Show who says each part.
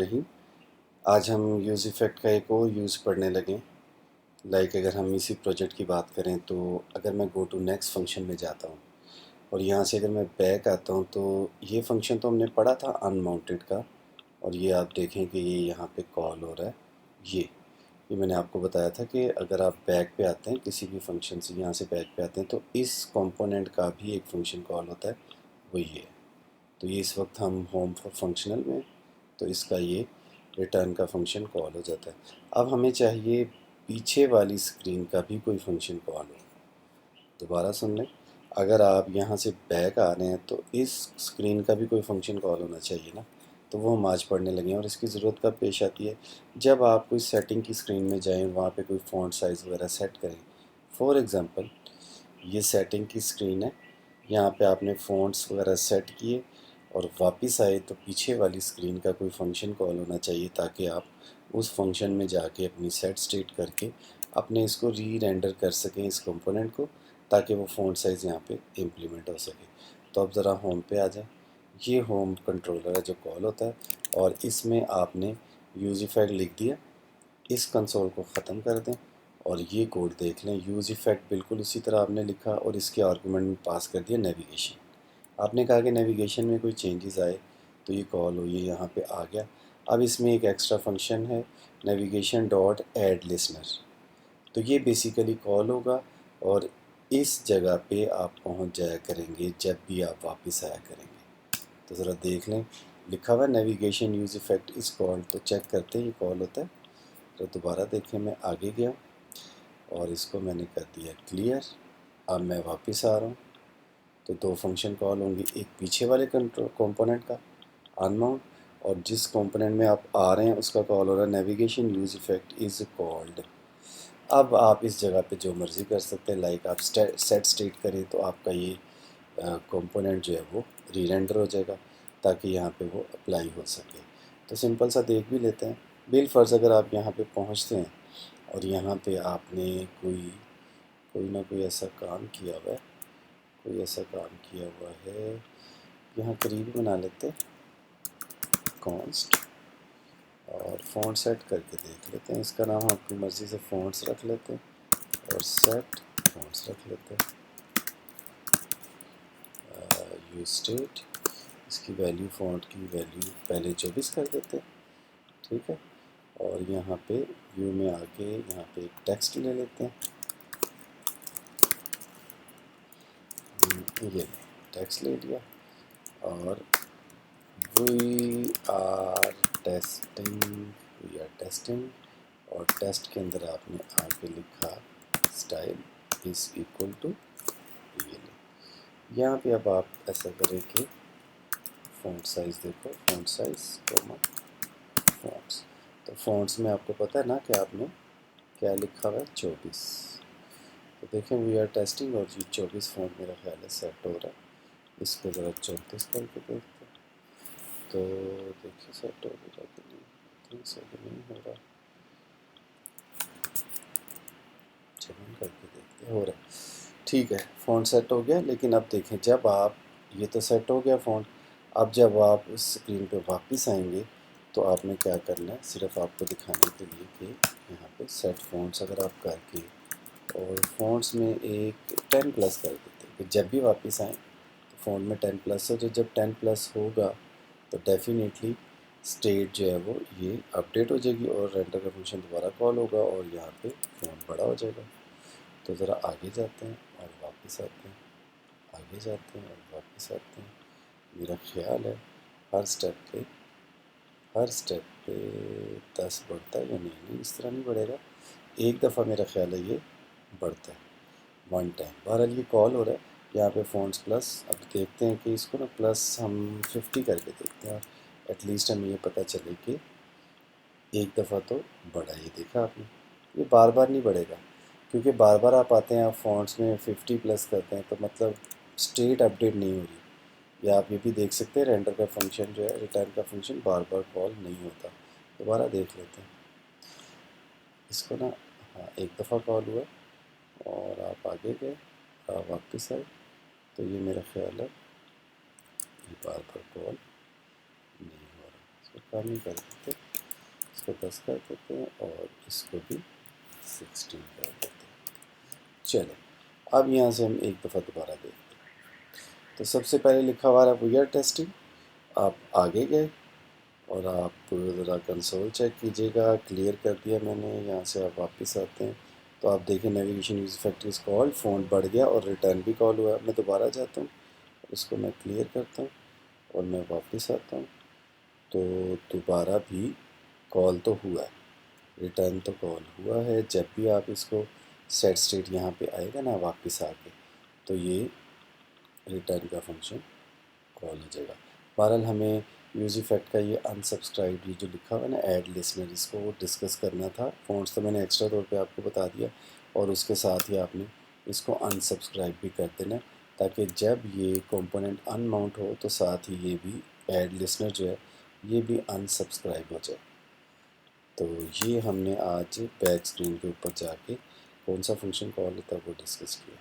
Speaker 1: نہیں، آج ہم یوز ایفیکٹ کا ایک اور یوز پڑھنے لگیں۔ اگر ہم اسی پروجیکٹ کی بات کریں تو اگر میں گو ٹو نیکسٹ فنکشن میں جاتا ہوں اور یہاں سے اگر میں بیک آتا ہوں تو یہ فنکشن تو ہم نے پڑھا تھا ان ماؤنٹیڈ کا، اور یہ آپ دیکھیں کہ یہ یہاں پہ کال ہو رہا ہے۔ یہ میں نے آپ کو بتایا تھا کہ اگر آپ بیک پہ آتے ہیں کسی بھی فنکشن سے، یہاں سے بیک پہ آتے ہیں تو اس کمپوننٹ کا بھی ایک فنکشن کال ہوتا ہے، وہ یہ ہے۔ تو یہ اس وقت ہم ہوم فنکشنل میں، تو اس کا یہ ریٹرن کا فنکشن کال ہو جاتا ہے۔ اب ہمیں چاہیے پیچھے والی اسکرین کا بھی کوئی فنکشن کال ہو۔ دوبارہ سن لیں، اگر آپ یہاں سے بیک آ رہے ہیں تو اس اسکرین کا بھی کوئی فنکشن کال ہونا چاہیے نا، تو وہ ہم آج پڑھنے لگے ہیں۔ اور اس کی ضرورت کب پیش آتی ہے؟ جب آپ کوئی سیٹنگ کی اسکرین میں جائیں، وہاں پہ کوئی فونٹ سائز وغیرہ سیٹ کریں۔ فار ایگزامپل یہ سیٹنگ کی اسکرین ہے، یہاں پہ آپ نے فونٹس وغیرہ سیٹ کیے اور واپس آئے تو پیچھے والی اسکرین کا کوئی فنکشن کال ہونا چاہیے تاکہ آپ اس فنکشن میں جا کے اپنی سیٹ اسٹیٹ کر کے اپنے اس کو ری رینڈر کر سکیں اس کمپوننٹ کو، تاکہ وہ فونٹ سائز یہاں پہ امپلیمنٹ ہو سکے۔ تو اب ذرا ہوم پہ آ جائیں۔ یہ ہوم کنٹرولر ہے جو کال ہوتا ہے، اور اس میں آپ نے یوز ایفیکٹ لکھ دیا۔ اس کنسول کو ختم کر دیں اور یہ کوڈ دیکھ لیں۔ یوز ایفیکٹ بالکل اسی طرح آپ نے لکھا اور اس کے آرگومنٹ میں پاس کر دیا نیویگیشن۔ آپ نے کہا کہ نیویگیشن میں کوئی چینجز آئے تو یہ کال ہو، یہ یہاں پہ آ گیا۔ اب اس میں ایک ایکسٹرا فنکشن ہے نیویگیشن ڈاٹ ایڈ لسنر، تو یہ بیسیکلی کال ہوگا اور اس جگہ پہ آپ پہنچ جایا کریں گے جب بھی آپ واپس آیا کریں گے۔ تو ذرا دیکھ لیں، لکھا ہوا نیویگیشن یوز ایفیکٹ از کال، تو چیک کرتے ہیں یہ کال ہوتا ہے۔ تو دوبارہ دیکھیں، میں آگے گیا اور اس کو میں نے کر دیا کلیئر۔ اب میں واپس آ رہا ہوں تو دو فنکشن کال ہوں گی، ایک پیچھے والے کمپوننٹ کا ان ماؤنٹ، اور جس کمپوننٹ میں آپ آ رہے ہیں اس کا کال ہو رہا ہے navigation use effect is called. اب آپ اس جگہ پہ جو مرضی کر سکتے ہیں، آپ سیٹ اسٹیٹ کریں تو آپ کا یہ کمپوننٹ جو ہے وہ ری رینڈر ہو جائے گا تاکہ یہاں پہ وہ اپلائی ہو سکے۔ تو سمپل سا دیکھ بھی لیتے ہیں۔ بالفرض اگر آپ یہاں پہ پہنچتے ہیں اور یہاں پہ آپ نے کوئی نہ کوئی ایسا کام کیا ہوا ہے، یہاں قریب بنا لیتے کانسٹ اور فونٹ سیٹ کر کے دیکھ لیتے ہیں۔ اس کا نام ہم اپنی مرضی سے فونٹس رکھ لیتے ہیں اور سیٹ فونٹس رکھ لیتے ہیں۔ یو اسٹیٹ، اس کی ویلیو، فونٹ کی ویلیو پہلے 24 کر دیتے ہیں، ٹھیک ہے۔ اور یہاں پہ ویو میں آ کے یہاں پہ ایک ٹیکسٹ لے لیتے ہیں، یہ ٹیکسٹ لے لیا، اور وی آر ٹیسٹنگ، اور ٹیسٹ کے اندر آپ نے آ کے لکھا اسٹائل از ایکول ٹو یہ لیں۔ یہاں پہ اب آپ ایسا کریں کہ فونٹ سائز دیکھو، فونٹ سائز فونٹس، تو فونٹس میں آپ کو پتہ ہے نا کہ آپ نے کیا لکھا ہوا ہے، 24۔ تو دیکھیں وی آر ٹیسٹنگ، اور یہ 24 فونٹ میرا خیال ہے سیٹ ہو رہا ہے۔ اس کو ذرا 34 کر کے دیکھتے ہیں تو دیکھیں سیٹ ہو رہا کہ نہیں، سیٹ نہیں ہو رہا، چلیں کر کے دیکھتے ہیں، ہو رہا ہے، ٹھیک ہے، فونٹ سیٹ ہو گیا۔ لیکن اب دیکھیں، جب آپ، یہ تو سیٹ ہو گیا فونٹ، اب جب آپ اس اسکرین پہ واپس آئیں گے تو آپ نے کیا کرنا ہے، صرف آپ کو دکھانے کے لیے کہ یہاں پہ سیٹ فونٹس اگر آپ کر کے اور فونٹس میں ایک 10+ کر دیتے ہیں کہ جب بھی واپس آئیں تو فونٹ میں 10+ ہو جائے۔ جب 10+ ہوگا تو ڈیفینیٹلی اسٹیٹ جو ہے وہ یہ اپڈیٹ ہو جائے گی اور رینڈر کا فنکشن دوبارہ کال ہوگا اور یہاں پہ فونٹ بڑا ہو جائے گا۔ تو ذرا آگے جاتے ہیں اور واپس آتے ہیں، آگے جاتے ہیں اور واپس آتے ہیں۔ میرا خیال ہے ہر سٹیپ پہ 10 بڑھتا ہے یا نہیں، اس طرح نہیں بڑھے گا، ایک دفعہ میرا خیال ہے یہ بڑھتا ہے، 1 ٹائم۔ بہرحال یہ کال ہو رہا ہے یہاں پہ فونٹس پلس۔ اب دیکھتے ہیں کہ اس کو نا پلس ہم 50 کر کے دیکھتے ہیں، ایٹ لیسٹ ہمیں یہ پتہ چلے کہ ایک دفعہ تو بڑھا، یہ دیکھا آپ نے، یہ بار بار نہیں بڑھے گا کیونکہ بار بار آپ آتے ہیں، آپ فونٹس میں 50+ کرتے ہیں تو مطلب اسٹیٹ اپڈیٹ نہیں ہو رہی۔ یا آپ یہ بھی دیکھ سکتے ہیں رینڈر کا فنکشن جو ہے، ریٹرن کا فنکشن بار بار کال نہیں ہوتا۔ دوبارہ دیکھ لیتے ہیں اس کو نا، ہاں ایک دفعہ کال ہوا اور آپ آگے گئے، آپ واپس آئے، تو یہ میرا خیال ہے یہ بار بار کال نہیں ہو رہا۔ اس کو کم ہی کر دیتے ہیں، اس کو 10 کر دیتے ہیں اور اس کو بھی 16 کر دیتے ہیں۔ چلیں اب یہاں سے ہم ایک دفعہ دوبارہ دیکھتے ہیں۔ تو سب سے پہلے لکھا ہوا رہا وی آر ٹیسٹنگ، آپ آگے گئے اور آپ ذرا کنسول چیک کیجیے گا، کلیئر کر دیا میں نے، یہاں سے آپ واپس آتے ہیں تو آپ دیکھیں نیویگیشن یوز فیکٹریز کال، فون بڑھ گیا اور ریٹرن بھی کال ہوا۔ میں دوبارہ جاتا ہوں، اس کو میں کلیئر کرتا ہوں اور میں واپس آتا ہوں تو دوبارہ بھی کال تو ہوا ہے، ریٹرن تو کال ہوا ہے۔ جب بھی آپ اس کو سیٹ اسٹیٹ یہاں پہ آئے گا نا واپس آ کے تو یہ ریٹرن کا فنکشن کال ہو جائے گا۔ بہرحال ہمیں یوز ایفیکٹ کا یہ ان سبسکرائب یہ جو لکھا ہوا ہے نا ایڈ لسنر، اس کو وہ ڈسکس کرنا تھا۔ فونٹس تو میں نے ایکسٹرا طور پہ آپ کو بتا دیا اور اس کے ساتھ ہی آپ نے اس کو ان سبسکرائب بھی کر دینا تاکہ جب یہ کمپوننٹ ان ماؤنٹ ہو تو ساتھ ہی یہ بھی ایڈ لسنر جو ہے یہ بھی ان سبسکرائب ہو جائے۔ تو یہ ہم نے آج بیک اسکرین کے اوپر جا کے کون سا فنکشن کال ہوتا ہے وہ ڈسکس کیا۔